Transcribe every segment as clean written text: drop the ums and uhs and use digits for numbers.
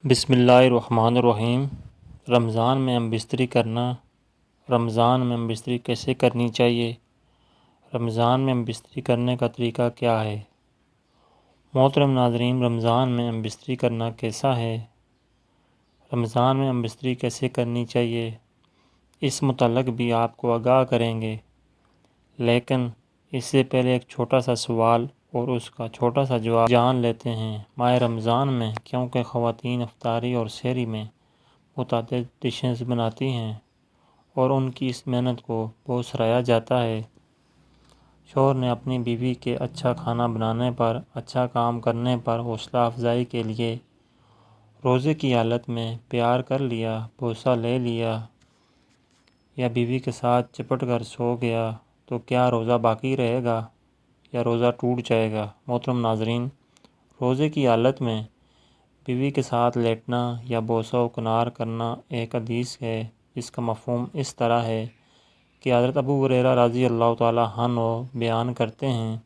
بسم اللہ الرحمن الرحیم۔ رمضان میں ہم بستری کرنا، رمضان میں ہم بستری کیسے کرنی چاہیے، رمضان میں ہم بستری کرنے کا طریقہ کیا ہے۔ محترم ناظرین، رمضان میں ہم بستری کرنا کیسا ہے، رمضان میں ہم بستری کیسے کرنی چاہیے، اس متعلق بھی آپ کو آگاہ کریں گے، لیکن اس سے پہلے ایک چھوٹا سا سوال اور اس کا چھوٹا سا جواب جان لیتے ہیں۔ ماہ رمضان میں کیونکہ خواتین افطاری اور سحری میں متعدد ڈشز بناتی ہیں اور ان کی اس محنت کو بہت سراہا جاتا ہے۔ شوہر نے اپنی بیوی کے اچھا کھانا بنانے پر، اچھا کام کرنے پر حوصلہ افزائی کے لیے روزے کی حالت میں پیار کر لیا، بوسہ لے لیا یا بیوی کے ساتھ چپٹ کر سو گیا تو کیا روزہ باقی رہے گا یا روزہ ٹوٹ جائے گا؟ محترم ناظرین، روزے کی حالت میں بیوی کے ساتھ لیٹنا یا بوسہ و کنار کرنا ایک حدیث ہے جس کا مفہوم اس طرح ہے کہ حضرت ابو ہریرہ رضی اللہ تعالیٰ عنہ بیان کرتے ہیں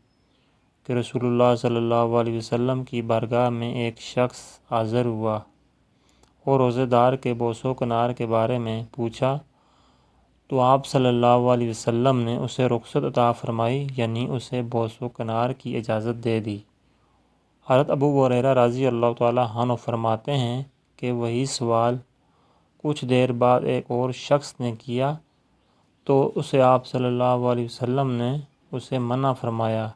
کہ رسول اللہ صلی اللہ علیہ وسلم کی بارگاہ میں ایک شخص حاضر ہوا اور روزے دار کے بوسہ و کنار کے بارے میں پوچھا تو آپ صلی اللہ علیہ وسلم نے اسے رخصت عطا فرمائی، یعنی اسے بوسہ و کنار کی اجازت دے دی۔ حضرت ابو ہریرہ رضی اللہ تعالیٰ عنہ فرماتے ہیں کہ وہی سوال کچھ دیر بعد ایک اور شخص نے کیا تو اسے آپ صلی اللہ علیہ وسلم نے اسے منع فرمایا۔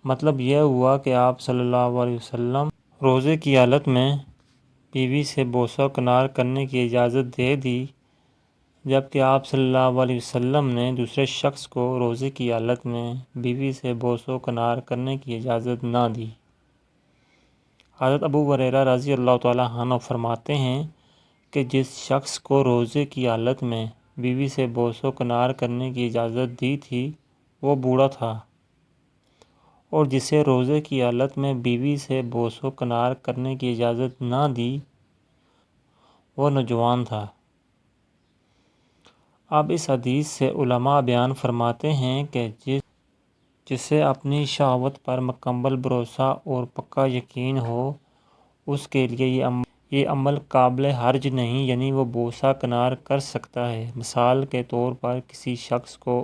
مطلب یہ ہوا کہ آپ صلی اللہ علیہ وسلم روزے کی حالت میں بیوی سے بوسہ و کنار کرنے کی اجازت دے دی، جبکہ آپ صلی اللہ علیہ وسلم نے دوسرے شخص کو روزے کی حالت میں بیوی سے بوسہ و کنار کرنے کی اجازت نہ دی۔ حضرت ابو ہریرہ رضی اللہ تعالیٰ عنہ فرماتے ہیں کہ جس شخص کو روزے کی حالت میں بیوی سے بوسہ و کنار کرنے کی اجازت دی تھی وہ بوڑھا تھا، اور جسے روزے کی حالت میں بیوی سے بوسہ و کنار کرنے کی اجازت نہ دی وہ نوجوان تھا۔ اب اس حدیث سے علماء بیان فرماتے ہیں کہ جسے اپنی شہوت پر مکمل بھروسہ اور پکا یقین ہو اس کے لیے یہ عمل قابل حرج نہیں، یعنی وہ بوسہ کنار کر سکتا ہے۔ مثال کے طور پر کسی شخص کو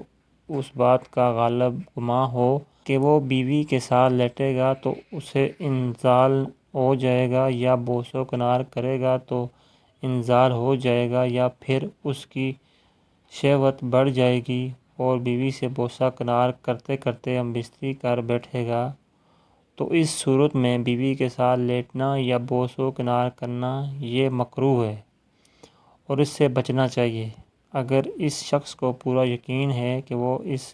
اس بات کا غالب گمان ہو کہ وہ بیوی کے ساتھ لیٹے گا تو اسے انزال ہو جائے گا، یا بوسہ و کنار کرے گا تو انزال ہو جائے گا، یا پھر اس کی شہوت بڑھ جائے گی اور بیوی سے بوسہ کنار کرتے کرتے ہم بستری کر بیٹھے گا، تو اس صورت میں بیوی کے ساتھ لیٹنا یا بوسہ کنار کرنا یہ مکروہ ہے اور اس سے بچنا چاہیے۔ اگر اس شخص کو پورا یقین ہے کہ وہ اس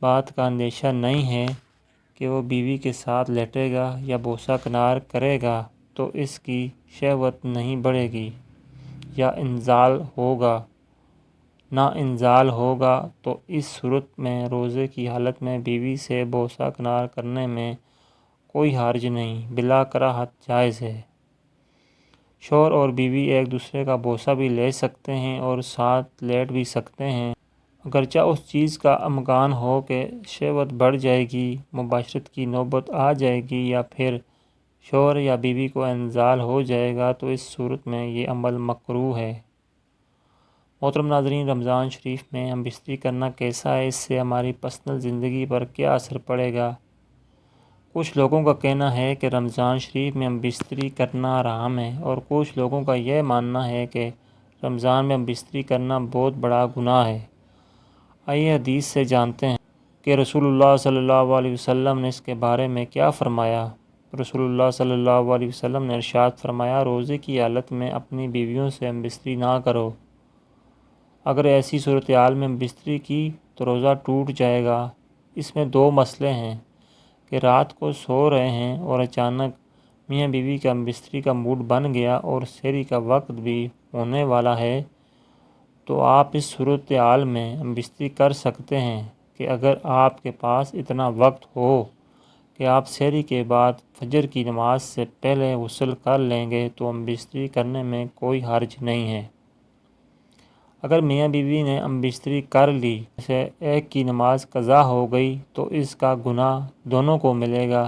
بات کا اندیشہ نہیں ہے کہ وہ بیوی کے ساتھ لیٹے گا یا بوسہ کنار کرے گا تو اس کی شہوت نہیں بڑھے گی یا انزال ہوگا، نہ انزال ہوگا، تو اس صورت میں روزے کی حالت میں بیوی سے بوسہ کنار کرنے میں کوئی حرج نہیں، بلا کراہت جائز ہے۔ شوہر اور بیوی ایک دوسرے کا بوسہ بھی لے سکتے ہیں اور ساتھ لیٹ بھی سکتے ہیں، اگرچہ اس چیز کا امکان ہو کہ شہوت بڑھ جائے گی، مباشرت کی نوبت آ جائے گی، یا پھر شوہر یا بیوی کو انزال ہو جائے گا، تو اس صورت میں یہ عمل مکروہ ہے۔ محترم ناظرین، رمضان شریف میں ہم بستری کرنا کیسا ہے، اس سے ہماری پرسنل زندگی پر کیا اثر پڑے گا؟ کچھ لوگوں کا کہنا ہے کہ رمضان شریف میں ہم بستری کرنا حرام ہے، اور کچھ لوگوں کا یہ ماننا ہے کہ رمضان میں ہم بستری کرنا بہت بڑا گناہ ہے۔ آئیے حدیث سے جانتے ہیں کہ رسول اللہ صلی اللہ علیہ وسلم نے اس کے بارے میں کیا فرمایا۔ رسول اللہ صلی اللہ علیہ وسلم نے ارشاد فرمایا، روزے کی حالت میں اپنی بیویوں سے ہم بستری نہ کرو۔ اگر ایسی صورتحال میں بستری کی تو روزہ ٹوٹ جائے گا۔ اس میں دو مسئلے ہیں کہ رات کو سو رہے ہیں اور اچانک میاں بیوی کا بستری کا موڈ بن گیا اور سحری کا وقت بھی ہونے والا ہے، تو آپ اس صورتحال میں بستری کر سکتے ہیں کہ اگر آپ کے پاس اتنا وقت ہو کہ آپ سحری کے بعد فجر کی نماز سے پہلے غسل کر لیں گے تو بستری کرنے میں کوئی حرج نہیں ہے۔ اگر میاں بیوی نے بستری کر لی، جیسے ایک کی نماز قضا ہو گئی، تو اس کا گناہ دونوں کو ملے گا،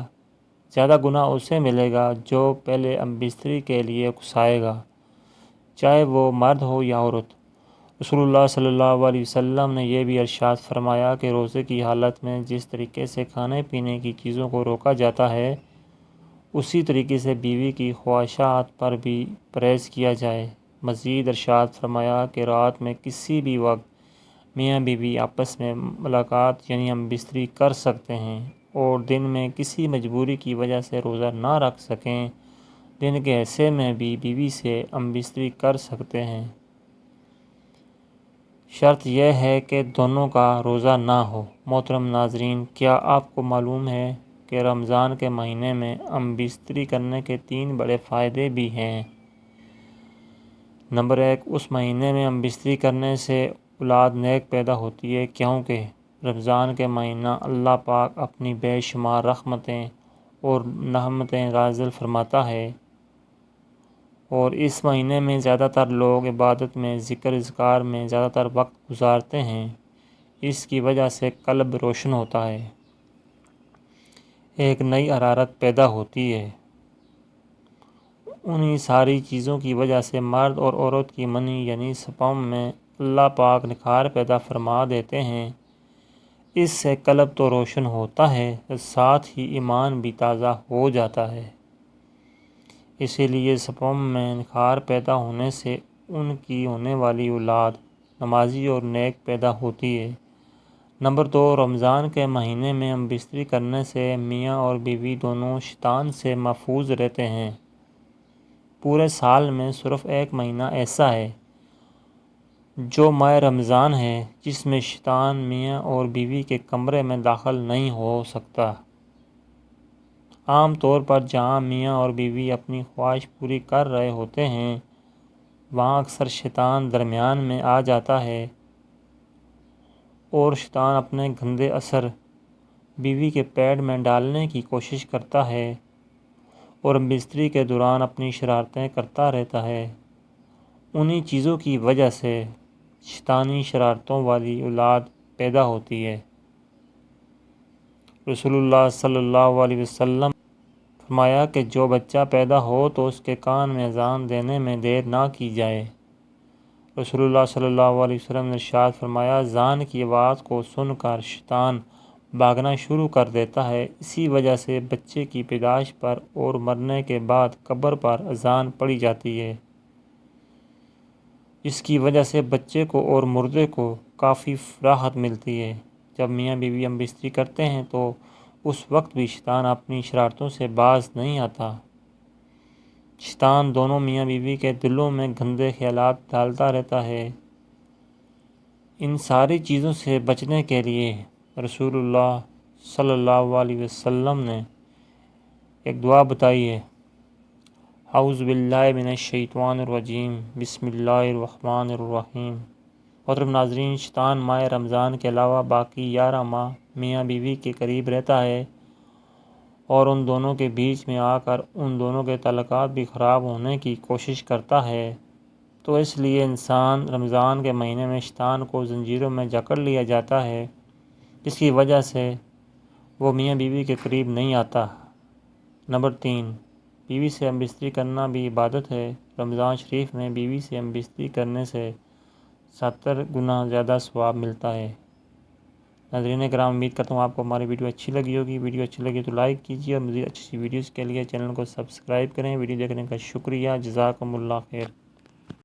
زیادہ گناہ اسے ملے گا جو پہلے بستری کے لیے اکسائے گا، چاہے وہ مرد ہو یا عورت۔ رسول اللہ صلی اللہ علیہ وسلم نے یہ بھی ارشاد فرمایا کہ روزے کی حالت میں جس طریقے سے کھانے پینے کی چیزوں کو روکا جاتا ہے، اسی طریقے سے بیوی کی خواہشات پر بھی پرہیز کیا جائے۔ مزید ارشاد فرمایا کہ رات میں کسی بھی وقت میاں بیوی آپس میں ملاقات یعنی ہم بستری کر سکتے ہیں، اور دن میں کسی مجبوری کی وجہ سے روزہ نہ رکھ سکیں، دن کے حصے میں بھی بیوی سے ہم بستری کر سکتے ہیں۔ شرط یہ ہے کہ دونوں کا روزہ نہ ہو۔ محترم ناظرین، کیا آپ کو معلوم ہے کہ رمضان کے مہینے میں ہم بستری کرنے کے 3 بڑے فائدے بھی ہیں؟ نمبر 1، اس مہینے میں ہم بستری کرنے سے اولاد نیک پیدا ہوتی ہے، کیونکہ رمضان کے مہینہ اللہ پاک اپنی بے شمار رحمتیں اور نعمتیں نازل فرماتا ہے، اور اس مہینے میں زیادہ تر لوگ عبادت میں، ذکر اذکار میں زیادہ تر وقت گزارتے ہیں۔ اس کی وجہ سے قلب روشن ہوتا ہے، ایک نئی حرارت پیدا ہوتی ہے۔ انہی ساری چیزوں کی وجہ سے مرد اور عورت کی منی یعنی سپرم میں اللہ پاک نکھار پیدا فرما دیتے ہیں۔ اس سے قلب تو روشن ہوتا ہے، ساتھ ہی ایمان بھی تازہ ہو جاتا ہے۔ اسی لیے سپرم میں نکھار پیدا ہونے سے ان کی ہونے والی اولاد نمازی اور نیک پیدا ہوتی ہے۔ نمبر 2، رمضان کے مہینے میں ہم بستری کرنے سے میاں اور بیوی دونوں شیطان سے محفوظ رہتے ہیں۔ پورے سال میں صرف ایک مہینہ ایسا ہے جو ماہ رمضان ہے، جس میں شیطان میاں اور بیوی کے کمرے میں داخل نہیں ہو سکتا۔ عام طور پر جہاں میاں اور بیوی اپنی خواہش پوری کر رہے ہوتے ہیں، وہاں اکثر شیطان درمیان میں آ جاتا ہے، اور شیطان اپنے گندے اثر بیوی کے پیٹ میں ڈالنے کی کوشش کرتا ہے، اور بستری کے دوران اپنی شرارتیں کرتا رہتا ہے۔ انہی چیزوں کی وجہ سے شیطانی شرارتوں والی اولاد پیدا ہوتی ہے۔ رسول اللہ صلی اللہ علیہ وسلم فرمایا کہ جو بچہ پیدا ہو تو اس کے کان میں اذان دینے میں دیر نہ کی جائے۔ رسول اللہ صلی اللہ علیہ وسلم نے ارشاد فرمایا، اذان کی آواز کو سن کر شیطان بھاگنا شروع کر دیتا ہے۔ اسی وجہ سے بچے کی پیدائش پر اور مرنے کے بعد قبر پر اذان پڑھی جاتی ہے، جس کی وجہ سے بچے کو اور مردے کو کافی راحت ملتی ہے۔ جب میاں بیوی ہم بستری کرتے ہیں تو اس وقت بھی شیطان اپنی شرارتوں سے باز نہیں آتا۔ شیطان دونوں میاں بیوی کے دلوں میں گندے خیالات ڈالتا رہتا ہے۔ ان ساری چیزوں سے بچنے کے لیے رسول اللہ صلی اللہ علیہ وسلم نے ایک دعا بتائی ہے، اعوذ باللہ من الشیطان الرجیم، بسم اللہ الرحمن الرحیم۔ محترم ناظرین، شیطان ماہ رمضان کے علاوہ باقی 11 ماہ میاں بیوی کے قریب رہتا ہے، اور ان دونوں کے بیچ میں آ کر ان دونوں کے تعلقات بھی خراب ہونے کی کوشش کرتا ہے۔ تو اس لیے انسان رمضان کے مہینے میں شیطان کو زنجیروں میں جکڑ لیا جاتا ہے، جس کی وجہ سے وہ میاں بیوی کے قریب نہیں آتا۔ نمبر 3، بیوی سے ہم بستری کرنا بھی عبادت ہے۔ رمضان شریف میں بیوی سے ہم بستری کرنے سے 70 گنا زیادہ ثواب ملتا ہے۔ ناظرین کرام، امید کرتا ہوں آپ کو ہماری ویڈیو اچھی لگی ہوگی۔ ویڈیو اچھی لگی تو لائک کیجیے، اور مزید اچھی ویڈیوز کے لیے چینل کو سبسکرائب کریں۔ ویڈیو دیکھنے کا شکریہ، جزاکم اللہ خیر۔